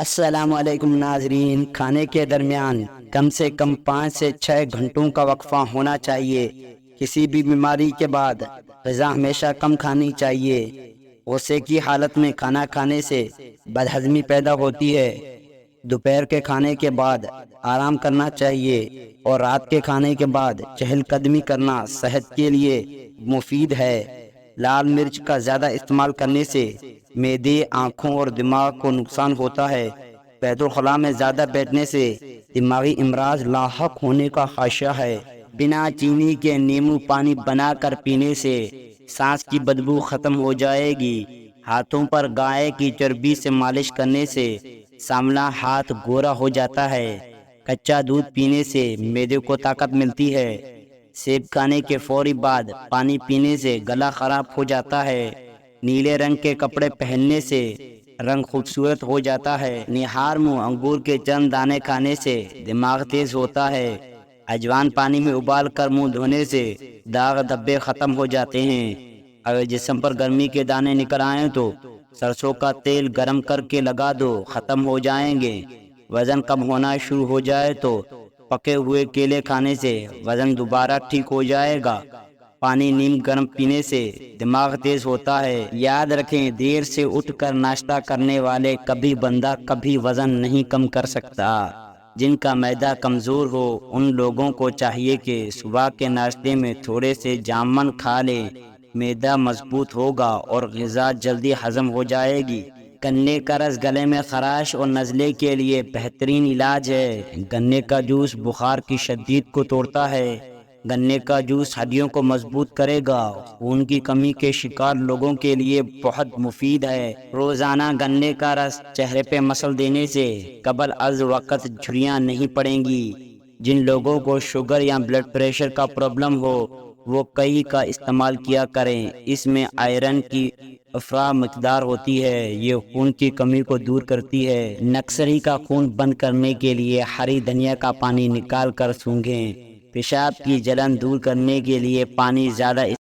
السلام علیکم ناظرین، کھانے کے درمیان کم سے کم 5 سے 6 گھنٹوں کا وقفہ ہونا چاہیے۔ کسی بھی بیماری کے بعد غذا ہمیشہ کم کھانی چاہیے۔ غصے کی حالت میں کھانا کھانے سے بدہضمی پیدا ہوتی ہے۔ دوپہر کے کھانے کے بعد آرام کرنا چاہیے اور رات کے کھانے کے بعد چہل قدمی کرنا صحت کے لیے مفید ہے۔ لال مرچ کا زیادہ استعمال کرنے سے معدے، آنکھوں اور دماغ کو نقصان ہوتا ہے۔ بیت الخلاء میں زیادہ بیٹھنے سے دماغی امراض لاحق ہونے کا خدشہ ہے۔ بنا چینی کے نیمبو پانی بنا کر پینے سے سانس کی بدبو ختم ہو جائے گی۔ ہاتھوں پر گائے کی چربی سے مالش کرنے سے سامنا ہاتھ گورا ہو جاتا ہے۔ کچا دودھ پینے سے معدے کو طاقت ملتی ہے۔ سیب کھانے کے فوری بعد پانی پینے سے گلا خراب ہو جاتا ہے۔ نیلے رنگ کے کپڑے پہننے سے رنگ خوبصورت ہو جاتا ہے۔ نہار منہ انگور کے چند دانے کھانے سے دماغ تیز ہوتا ہے۔ اجوان پانی میں ابال کر منہ دھونے سے داغ دھبے ختم ہو جاتے ہیں۔ اگر جسم پر گرمی کے دانے نکل آئیں تو سرسوں کا تیل گرم کر کے لگا دو، ختم ہو جائیں گے۔ وزن کم ہونا شروع ہو جائے تو پکے ہوئے کیلے کھانے سے وزن دوبارہ ٹھیک ہو جائے گا۔ پانی نیم گرم پینے سے دماغ تیز ہوتا ہے۔ یاد رکھیں، دیر سے اٹھ کر ناشتہ کرنے والے کبھی بندہ کبھی وزن نہیں کم کر سکتا۔ جن کا معدہ کمزور ہو ان لوگوں کو چاہیے کہ صبح کے ناشتے میں تھوڑے سے جامن کھا لیں۔ معدہ مضبوط ہوگا اور غذا جلدی ہضم ہو جائے گی۔ گنے کا رس گلے میں خراش اور نزلے کے لیے بہترین علاج ہے۔ گنے کا جوس بخار کی شدت کو توڑتا ہے۔ گنے کا جوس ہڈیوں کو مضبوط کرے گا۔ خون کی کمی کے شکار لوگوں کے لیے بہت مفید ہے۔ روزانہ گنے کا رس چہرے پہ مسل دینے سے قبل از وقت جھریاں نہیں پڑیں گی۔ جن لوگوں کو شوگر یا بلڈ پریشر کا پرابلم ہو وہ کئی کا استعمال کیا کریں۔ اس میں آئرن کی افراط مقدار ہوتی ہے۔ یہ خون کی کمی کو دور کرتی ہے۔ نکسری کا خون بند کرنے کے لیے ہری دھنیا کا پانی نکال کر سونگھیں۔ پیشاب کی جلن دور کرنے کے لیے پانی زیادہ